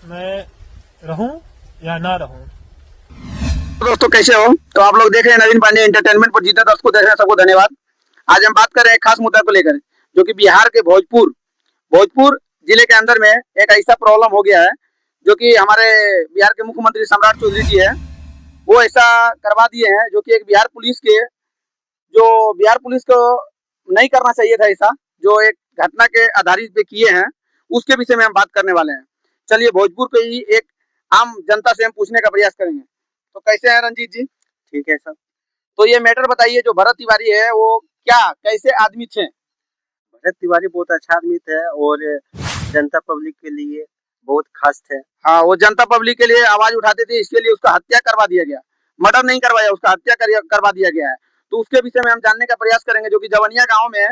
मैं रहूं या ना रहूं। दोस्तों कैसे हो? तो आप लोग देख रहे हैं नवीन पांडे एंटरटेनमेंट पर। जितने दर्शकों देख रहे हैं सबको धन्यवाद। आज हम बात कर रहे हैं खास मुद्दा को लेकर, जो कि बिहार के भोजपुर भोजपुर जिले के अंदर में एक ऐसा प्रॉब्लम हो गया है, जो कि हमारे बिहार के मुख्यमंत्री सम्राट चौधरी जी है, वो ऐसा करवा दिए हैं, जो कि एक बिहार पुलिस को नहीं करना चाहिए था। ऐसा जो एक घटना के आधारित पे किए हैं, उसके विषय में हम बात करने वाले हैं। चलिए भोजपुर को ही एक आम जनता से हम पूछने का प्रयास करेंगे। तो कैसे हैं रंजीत जी? ठीक है सर। तो ये मैटर बताइए, जो भरत तिवारी है वो क्या कैसे आदमी थे? भरत तिवारी बहुत अच्छा आदमी थे और जनता पब्लिक के लिए बहुत खास थे। हाँ, वो जनता पब्लिक के लिए आवाज उठाते थे, इसके लिए उसका हत्या करवा दिया गया। मर्डर नहीं करवाया, उसका हत्या करवा दिया गया है। तो उसके विषय में हम जानने का प्रयास करेंगे, जो कि जवनिया गांव में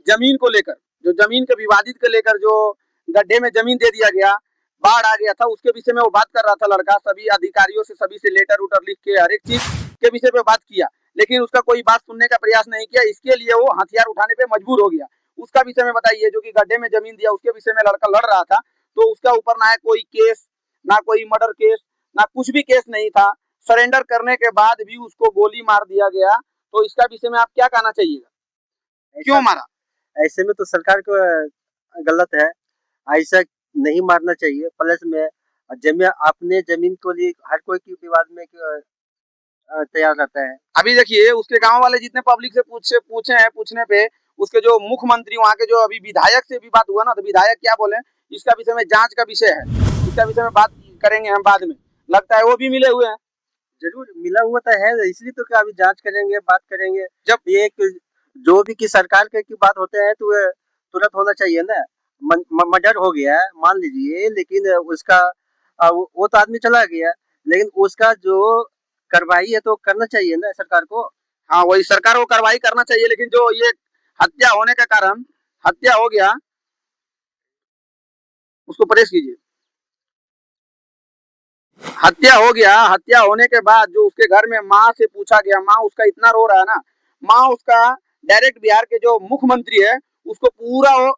जमीन को लेकर, जो जमीन के विवादित को लेकर जो गड्ढे में जमीन दे दिया गया, बाढ़ आ गया था, उसके विषय में वो बात कर रहा था। लड़का सभी अधिकारियों से सभी से लेटर उटर लिख के हर एक चीज के विषय पे बात किया, लेकिन उसका कोई बात सुनने का प्रयास नहीं किया। इसके लिए वो हथियार उठाने पे मजबूर हो गया। उसका विषय में बताइए, जो कि गड्ढे में जमीन दिया उसके विषय में लड़का लड़ रहा था, तो उसका ऊपर ना है कोई केस, ना कोई मर्डर केस, ना कुछ भी केस नहीं था। सरेंडर करने के बाद भी उसको गोली मार दिया गया। तो इसका विषय में आप क्या कहना चाहिएगा? क्यों मारा? ऐसे में तो सरकार को गलत है, ऐसा नहीं मारना चाहिए। प्लस में जमीन अपने जमीन को लिए हर कोई की विवाद में तैयार रहता है। अभी देखिए, उसके गांव वाले जितने पब्लिक से पूछे हैं, पूछने पे उसके जो मुख्यमंत्री वहाँ के जो अभी विधायक से भी बात हुआ ना, तो विधायक क्या बोले, इसका विषय में जांच का विषय है, इसका विषय में बात करेंगे हम बाद में। लगता है वो भी मिले हुए हैं। जरूर मिला हुआ तो है, इसलिए तो क्या अभी जांच करेंगे, बात करेंगे। जब ये जो भी की सरकार के की बात होते हैं तो तुरंत होना चाहिए ना। मर्डर हो गया है मान लीजिए, लेकिन उसका वो तो आदमी चला गया, लेकिन उसका जो कार्रवाई है तो करना चाहिए ना सरकार को। हाँ, वही सरकार को कार्रवाई करना चाहिए, लेकिन जो ये हत्या होने के कारण हत्या हो गया, उसको परहेज कीजिए। हत्या हो गया, हत्या होने के बाद जो उसके घर में माँ से पूछा गया, माँ उसका इतना रो रहा है ना, माँ उसका डायरेक्ट बिहार के जो मुख्यमंत्री है उसको पूरा वो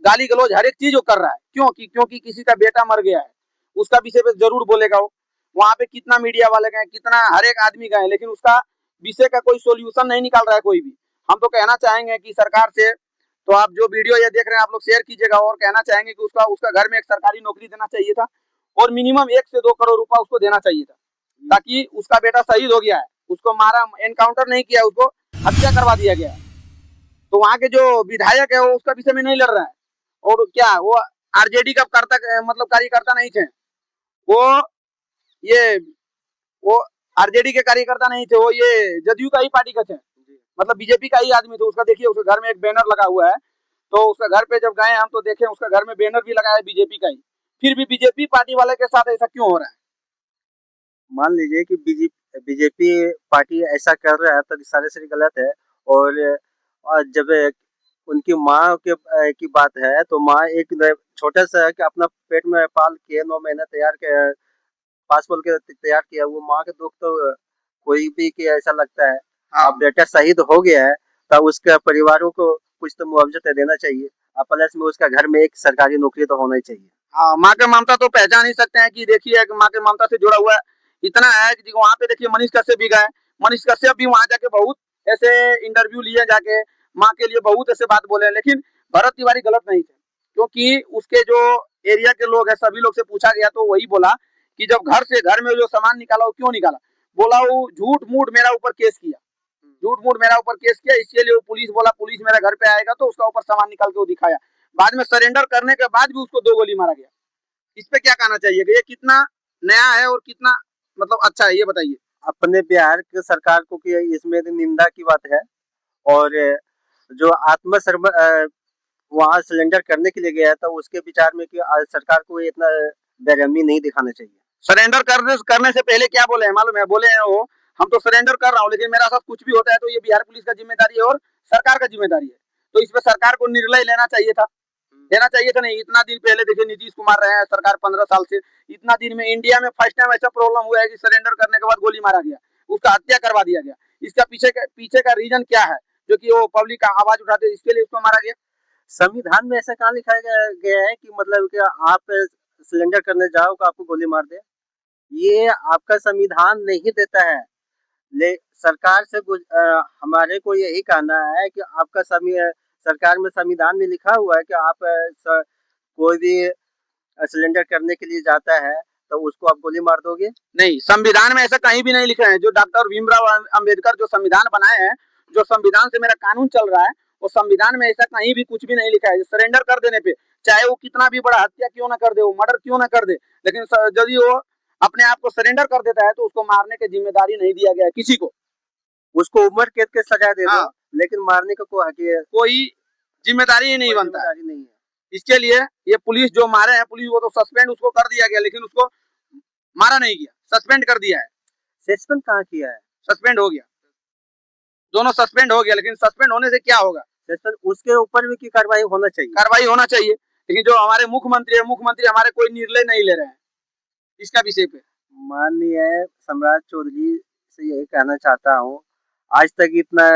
गाली गलौज हर एक चीज वो कर रहा है। क्योंकि किसी का बेटा मर गया है, उसका विषय पे जरूर बोलेगा वो। वहां पे कितना मीडिया वाले गए, कितना हर एक आदमी गए, लेकिन उसका विषय का कोई सोल्यूशन नहीं निकाल रहा है कोई भी। हम तो कहना चाहेंगे कि सरकार से, तो आप जो वीडियो ये देख रहे हैं आप लोग शेयर कीजिएगा, और कहना चाहेंगे कि उसका घर में एक सरकारी नौकरी देना चाहिए था, और मिनिमम 1 से 2 करोड़ रुपया उसको देना चाहिए था, ताकि उसका बेटा शहीद हो गया है, उसको मारा, एनकाउंटर नहीं किया, उसको हत्या करवा दिया गया। तो वहाँ के जो विधायक है वो उसका विषय में नहीं लड़ रहा है। और क्या वो आरजेडी का मतलब कार्यकर्ता नहीं थे वो, ये वो आरजेडी के कार्यकर्ता नहीं थे, वो ये जदयू का ही पार्टी का थे, मतलब बीजेपी का ही आदमी थे। उसका देखिए, उसके घर में एक बैनर लगा हुआ है, तो उसका घर पे जब गए हम तो देखे उसका घर में बैनर भी लगा है बीजेपी का ही। फिर भी बीजेपी पार्टी वाले के साथ ऐसा क्यों हो रहा है? मान लीजिए कि बीजेपी पार्टी ऐसा कर रहा है तो सारे से गलत है। और जब उनकी माँ के की बात है तो माँ एक छोटा सा कि अपना पेट में पाल के 9 महीना पास बोल के तैयार किया, वो माँ के दुख तो कोई भी कि ऐसा लगता है। हाँ। अब बेटा शहीद हो गया है तो उसके परिवारों को कुछ तो मुआवजा तो देना चाहिए, प्लस में उसका घर में एक सरकारी नौकरी तो होना ही चाहिए। हाँ, माँ के ममता तो पहचान ही सकते हैं कि देखिए माँ के ममता से जुड़ा हुआ है। इतना है कि वहाँ पे देखिए मनीष कश्यप भी गए, मनीष कश्यप भी वहाँ जाके बहुत ऐसे इंटरव्यू लिए, जाके माँ के लिए बहुत ऐसे बात बोले, लेकिन भरत तिवारी गलत नहीं थे। क्योंकि उसके जो एरिया के लोग हैं सभी लोग से पूछा गया तो वही बोला कि जब घर में जो सामान निकाला वो क्यों निकाला, बोला वो झूठ मूठ मेरा ऊपर केस किया, झूठ मूठ मेरा ऊपर केस किया, इसलिए वो पुलिस बोला पुलिस मेरे घर पे आएगा, तो उसका ऊपर सामान निकाल के वो दिखाया। बाद में सरेंडर करने के बाद भी उसको 2 गोली मारा गया। इस पे क्या कहना चाहिए कि ये कितना नया है और कितना मतलब अच्छा है, ये बताइए। अपने बिहार के सरकार को कि इसमें निंदा की बात है। और जो वहाँ सिलेंडर करने के लिए गया था उसके विचार में कि सरकार को इतना बेरहमी नहीं दिखाना चाहिए। सरेंडर करने से पहले क्या बोले हैं मालूम है? बोले हैं वो, हम तो सरेंडर कर रहा हूँ, लेकिन मेरा साथ कुछ भी होता है तो ये बिहार पुलिस का जिम्मेदारी है और सरकार का जिम्मेदारी है। तो इस पे सरकार को निर्णय लेना चाहिए था, नहीं। इतना दिन पहले देखिए नीतीश कुमार रहे हैं सरकार 15 साल से, इतना दिन में इंडिया में फर्स्ट टाइम ऐसा प्रॉब्लम हुआ है कि सरेंडर करने के बाद गोली मारा गया, उसका हत्या करवा दिया गया। इसका पीछे का रीजन क्या है, जो कि वो पब्लिक का आवाज उठाते इसके लिए उसको मारा गया? संविधान में ऐसा कहाँ लिखा गया है कि मतलब कि आप सिलेंडर करने जाओ तो आपको गोली मार दे। ये आपका संविधान नहीं देता है। ले सरकार से हमारे को यही कहना है कि आपका सरकार में संविधान में लिखा हुआ है कि आप कोई भी सिलेंडर करने के लिए जाता है तो उसको आप गोली मार दोगे? नहीं, संविधान में ऐसा कहीं भी नहीं लिखा है। जो डॉक्टर भीमराव अंबेडकर जो संविधान बनाए हैं, जो संविधान से मेरा कानून चल रहा है, वो संविधान में ऐसा कहीं भी कुछ भी नहीं लिखा है। सरेंडर कर देने पे, चाहे वो कितना भी बड़ा हत्या क्यों ना कर दे, वो मर्डर क्यों ना कर दे, लेकिन यदि वो अपने आप को सरेंडर कर देता है तो उसको मारने की जिम्मेदारी नहीं दिया गया है किसी को। उसको उम्र कैद के सजा दे दो, लेकिन मारने का कोई जिम्मेदारी ही नहीं बनता। नहीं है। इसके लिए ये पुलिस जो मारे हैं, पुलिस वो तो सस्पेंड उसको कर दिया गया, लेकिन उसको मारा नहीं गया, सस्पेंड कर दिया है। सस्पेंड कहाँ किया है? सस्पेंड हो गया, दोनों सस्पेंड हो गया। लेकिन सस्पेंड होने से क्या होगा? उसके ऊपर भी की कार्रवाई होना चाहिए। कार्रवाई होना चाहिए, लेकिन जो हमारे मुख्यमंत्री है, मुख्यमंत्री हमारे कोई निर्णय नहीं ले रहे हैं इसका विषय पे। माननीय सम्राट चौधरी से यही कहना चाहता हूँ, आज तक इतना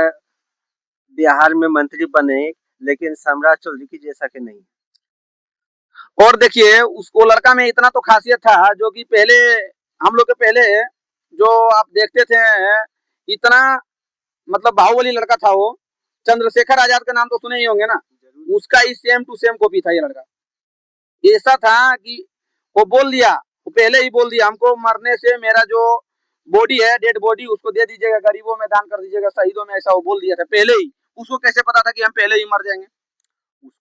बिहार में मंत्री बने, लेकिन सम्राट चौधरी की जैसा कि नहीं। और देखिए, उसको लड़का में इतना तो खासियत था, जो कि पहले हम लोग के पहले जो आप देखते थे, इतना मतलब बाहुबली लड़का था वो। चंद्रशेखर आजाद का नाम तो सुने ही होंगे ना, उसका ही सेम टू सेम कॉपी था ये लड़का। ऐसा था कि वो बोल दिया, वो पहले ही बोल दिया, हमको मरने से मेरा जो बॉडी है, डेड बॉडी, उसको दे दीजिएगा, गरीबों में दान कर दीजिएगा, शहीदों में, ऐसा वो बोल दिया था पहले ही। उसको कैसे पता था कि हम पहले ही मर जाएंगे?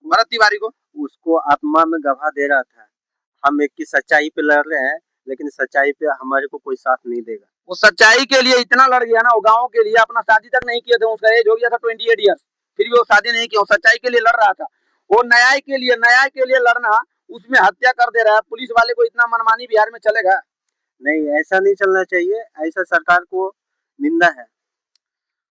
भरत तिवारी को, उसको आत्मा में गवाह दे रहा था, हम एक की सच्चाई पे लड़ रहे हैं, लेकिन सच्चाई पे हमारे को कोई साथ नहीं देगा। वो सच्चाई के लिए इतना लड़ गया ना, वो गाँव के लिए, अपना शादी तक नहीं किए थे, उसका एज हो गया था 28 ईयर्स, फिर भी वो शादी नहीं किया, सच्चाई के लिए लड़ रहा था। वो न्याय के लिए लड़ना, उसमें हत्या कर दे रहा है। पुलिस वाले को इतना मनमानी बिहार में चलेगा? नहीं, ऐसा नहीं चलना चाहिए, ऐसा सरकार को निंदा है।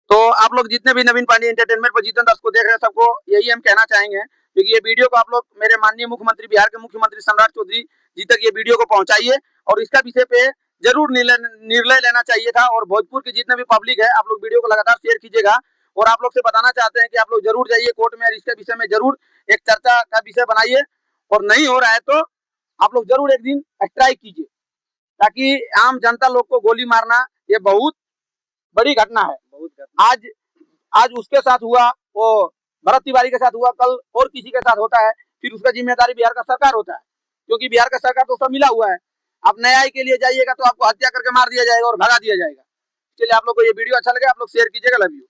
तो आप लोग जितने भी नवीन पांडे एंटरटेनमेंट पर जितने दर्शक को देख रहे हैं, सबको यही हम कहना चाहेंगे, क्योंकि ये वीडियो को आप लोग मेरे माननीय मुख्यमंत्री, बिहार के मुख्यमंत्री सम्राट चौधरी जी तक ये वीडियो को पहुंचाइए, और इसका विषय पे जरूर निर्णय लेना चाहिए था। और भोजपुर की जितने भी पब्लिक है, आप लोग वीडियो को लगातार शेयर कीजिएगा, और आप लोग से बताना चाहते हैं कि आप लोग जरूर जाइए कोर्ट में, और इसके विषय में जरूर एक चर्चा का विषय बनाइए। और नहीं हो रहा है तो आप लोग जरूर एक दिन स्ट्राइक कीजिए, ताकि आम जनता लोग को गोली मारना ये बहुत बड़ी घटना है। आज उसके साथ हुआ, वो भरत तिवारी के साथ हुआ, कल और किसी के साथ होता है, फिर उसका जिम्मेदारी बिहार का सरकार होता है, क्योंकि बिहार का सरकार तो सब मिला हुआ है। आप न्याय के लिए जाइएगा तो आपको हत्या करके मार दिया जाएगा और भगा दिया जाएगा। इसलिए आप लोग को ये वीडियो अच्छा लगे, आप लोग शेयर कीजिएगा। Love you.